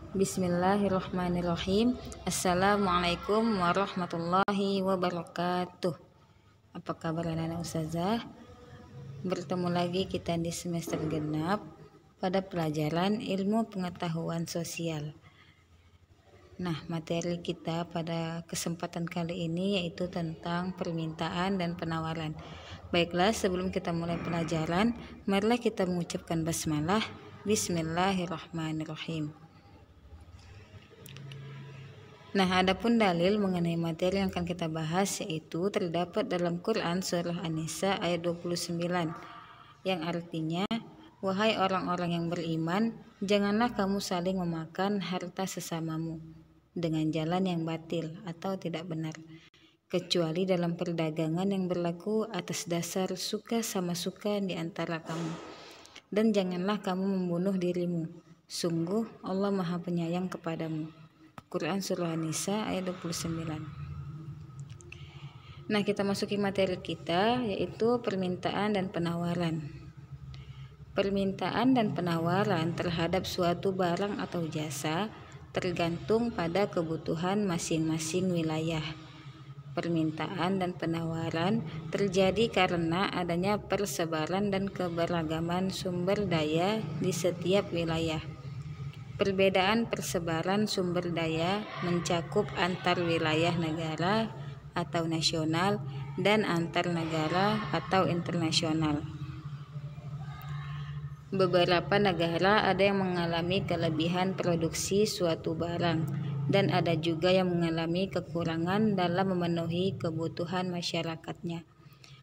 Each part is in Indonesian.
Bismillahirrahmanirrahim. Assalamualaikum warahmatullahi wabarakatuh. Apa kabar anak-anak ustazah? Bertemu lagi kita di semester genap pada pelajaran ilmu pengetahuan sosial. Nah, materi kita pada kesempatan kali ini yaitu tentang permintaan dan penawaran. Baiklah, sebelum kita mulai pelajaran, marilah kita mengucapkan basmalah. Bismillahirrahmanirrahim. Nah, adapun dalil mengenai materi yang akan kita bahas yaitu terdapat dalam Quran surah An-Nisa ayat 29 yang artinya, wahai orang-orang yang beriman, janganlah kamu saling memakan harta sesamamu dengan jalan yang batil atau tidak benar, kecuali dalam perdagangan yang berlaku atas dasar suka sama suka di antara kamu. Dan janganlah kamu membunuh dirimu, sungguh Allah Maha Penyayang kepadamu. Quran surah An-Nisa ayat 29. Nah, kita masuki materi kita yaitu permintaan dan penawaran. Permintaan dan penawaran terhadap suatu barang atau jasa tergantung pada kebutuhan masing-masing wilayah. Permintaan dan penawaran terjadi karena adanya persebaran dan keberagaman sumber daya di setiap wilayah. Perbedaan persebaran sumber daya mencakup antar wilayah negara atau nasional dan antar negara atau internasional. Beberapa negara ada yang mengalami kelebihan produksi suatu barang dan ada juga yang mengalami kekurangan dalam memenuhi kebutuhan masyarakatnya.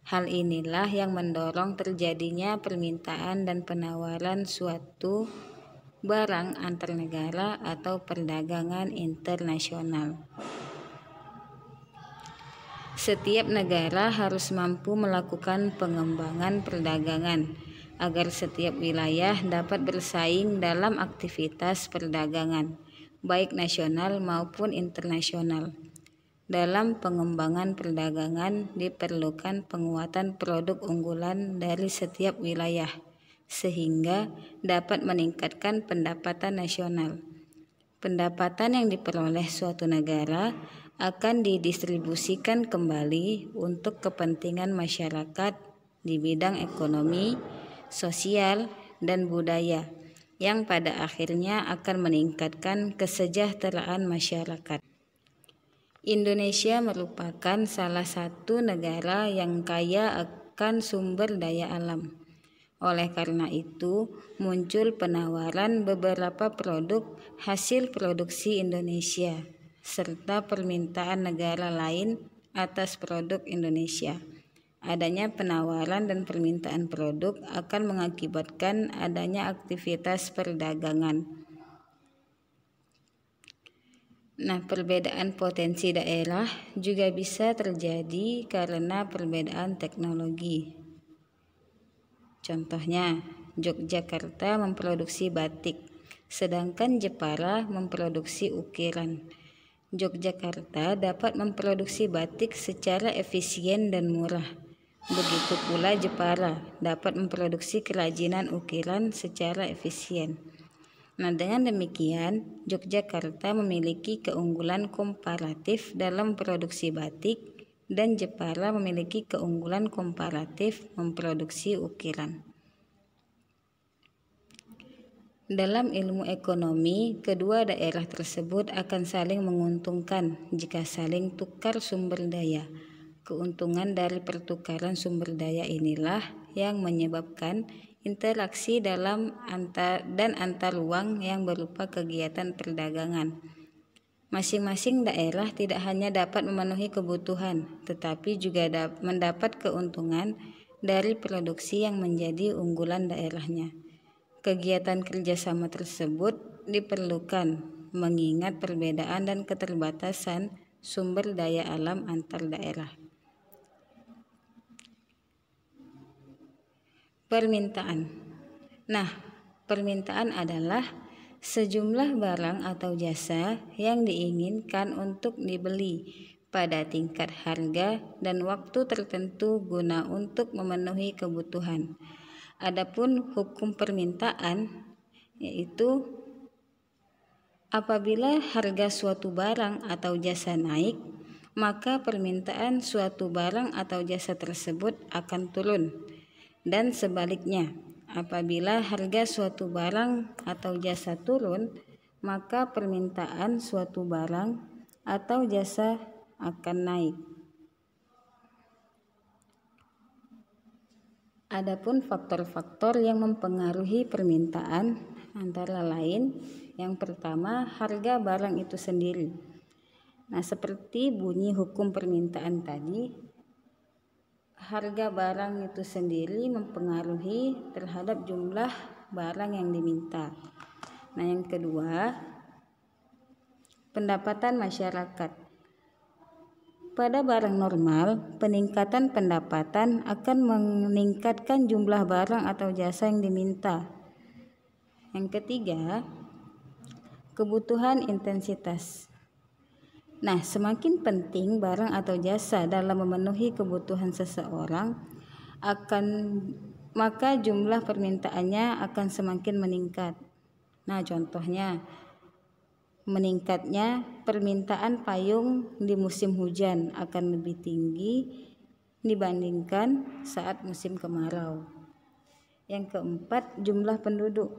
Hal inilah yang mendorong terjadinya permintaan dan penawaran suatu barang antar negara atau perdagangan internasional. Setiap negara harus mampu melakukan pengembangan perdagangan agar setiap wilayah dapat bersaing dalam aktivitas perdagangan, baik nasional maupun internasional. Dalam pengembangan perdagangan diperlukan penguatan produk unggulan dari setiap wilayah, sehingga dapat meningkatkan pendapatan nasional. Pendapatan yang diperoleh suatu negara akan didistribusikan kembali untuk kepentingan masyarakat di bidang ekonomi, sosial, dan budaya, yang pada akhirnya akan meningkatkan kesejahteraan masyarakat. Indonesia merupakan salah satu negara yang kaya akan sumber daya alam. Oleh karena itu, muncul penawaran beberapa produk hasil produksi Indonesia, serta permintaan negara lain atas produk Indonesia. Adanya penawaran dan permintaan produk akan mengakibatkan adanya aktivitas perdagangan. Nah, perbedaan potensi daerah juga bisa terjadi karena perbedaan teknologi. Contohnya, Yogyakarta memproduksi batik, sedangkan Jepara memproduksi ukiran. Yogyakarta dapat memproduksi batik secara efisien dan murah. Begitu pula Jepara dapat memproduksi kerajinan ukiran secara efisien. Nah, dengan demikian, Yogyakarta memiliki keunggulan komparatif dalam produksi batik dan Jepara memiliki keunggulan komparatif memproduksi ukiran. Dalam ilmu ekonomi, kedua daerah tersebut akan saling menguntungkan jika saling tukar sumber daya. Keuntungan dari pertukaran sumber daya inilah yang menyebabkan interaksi dalam antar ruang yang berupa kegiatan perdagangan. Masing-masing daerah tidak hanya dapat memenuhi kebutuhan, tetapi juga mendapat keuntungan dari produksi yang menjadi unggulan daerahnya. Kegiatan kerjasama tersebut diperlukan mengingat perbedaan dan keterbatasan sumber daya alam antar daerah. Permintaan. Nah, permintaan adalah sejumlah barang atau jasa yang diinginkan untuk dibeli pada tingkat harga dan waktu tertentu guna untuk memenuhi kebutuhan. Adapun hukum permintaan yaitu Apabila harga suatu barang atau jasa naik, maka permintaan suatu barang atau jasa tersebut akan turun. Dan sebaliknya, apabila harga suatu barang atau jasa turun, maka permintaan suatu barang atau jasa akan naik. Adapun faktor-faktor yang mempengaruhi permintaan antara lain, yang pertama harga barang itu sendiri. Nah, seperti bunyi hukum permintaan tadi, harga barang itu sendiri mempengaruhi terhadap jumlah barang yang diminta. Nah, yang kedua, pendapatan masyarakat. Pada barang normal, peningkatan pendapatan akan meningkatkan jumlah barang atau jasa yang diminta. Yang ketiga, kebutuhan intensitas. Nah, semakin penting barang atau jasa dalam memenuhi kebutuhan seseorang, maka jumlah permintaannya akan semakin meningkat. Nah, contohnya, meningkatnya permintaan payung di musim hujan akan lebih tinggi dibandingkan saat musim kemarau. Yang keempat, jumlah penduduk.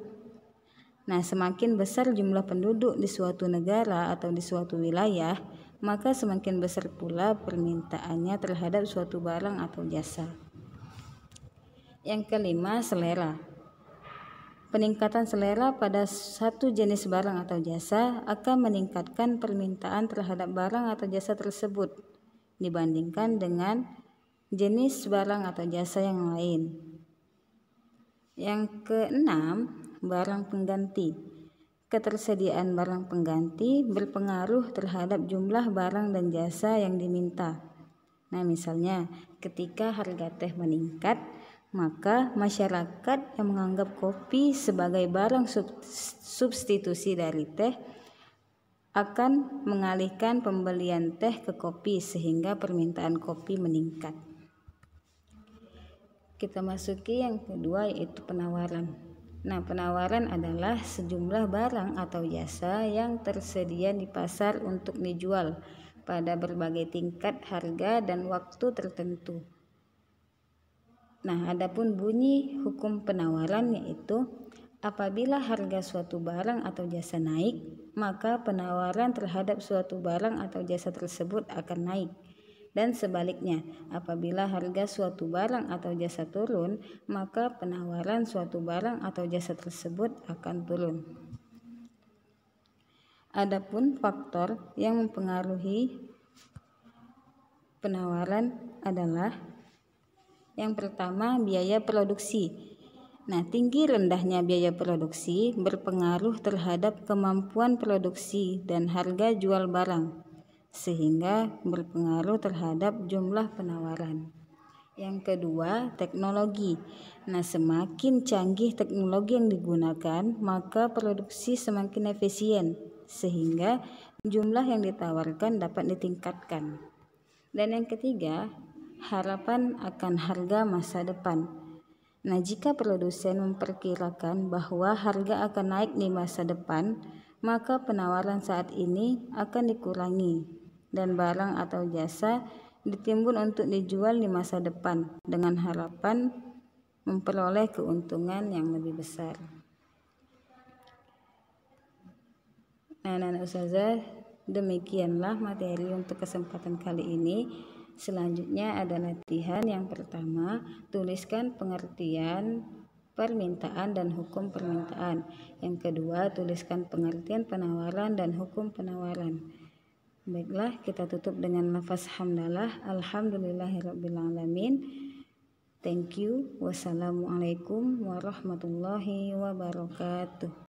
Nah, semakin besar jumlah penduduk di suatu negara atau di suatu wilayah, maka semakin besar pula permintaannya terhadap suatu barang atau jasa. Yang kelima, selera. Peningkatan selera pada satu jenis barang atau jasa akan meningkatkan permintaan terhadap barang atau jasa tersebut dibandingkan dengan jenis barang atau jasa yang lain. Yang keenam, barang pengganti. Ketersediaan barang pengganti berpengaruh terhadap jumlah barang dan jasa yang diminta. Nah, misalnya ketika harga teh meningkat, maka masyarakat yang menganggap kopi sebagai barang substitusi dari teh akan mengalihkan pembelian teh ke kopi sehingga permintaan kopi meningkat. Kita masuki yang kedua, yaitu penawaran. Nah, penawaran adalah sejumlah barang atau jasa yang tersedia di pasar untuk dijual pada berbagai tingkat harga dan waktu tertentu. Nah, adapun bunyi hukum penawaran yaitu apabila harga suatu barang atau jasa naik, maka penawaran terhadap suatu barang atau jasa tersebut akan naik. Dan sebaliknya, apabila harga suatu barang atau jasa turun, maka penawaran suatu barang atau jasa tersebut akan turun. Adapun faktor yang mempengaruhi penawaran adalah yang pertama, biaya produksi. Nah, tinggi rendahnya biaya produksi berpengaruh terhadap kemampuan produksi dan harga jual barang, sehingga berpengaruh terhadap jumlah penawaran. Yang kedua, teknologi. Nah, semakin canggih teknologi yang digunakan, maka produksi semakin efisien, sehingga jumlah yang ditawarkan dapat ditingkatkan. Dan yang ketiga, harapan akan harga masa depan. Nah, jika produsen memperkirakan bahwa harga akan naik di masa depan, maka penawaran saat ini akan dikurangi dan barang atau jasa ditimbun untuk dijual di masa depan dengan harapan memperoleh keuntungan yang lebih besar. Nah, anak ustazah, demikianlah materi untuk kesempatan kali ini. Selanjutnya ada latihan. Yang pertama, tuliskan pengertian permintaan dan hukum permintaan. Yang kedua, tuliskan pengertian penawaran dan hukum penawaran. Baiklah, kita tutup dengan lafaz hamdalah. Alhamdulillahirrabbilalamin. Thank you. Wassalamualaikum warahmatullahi wabarakatuh.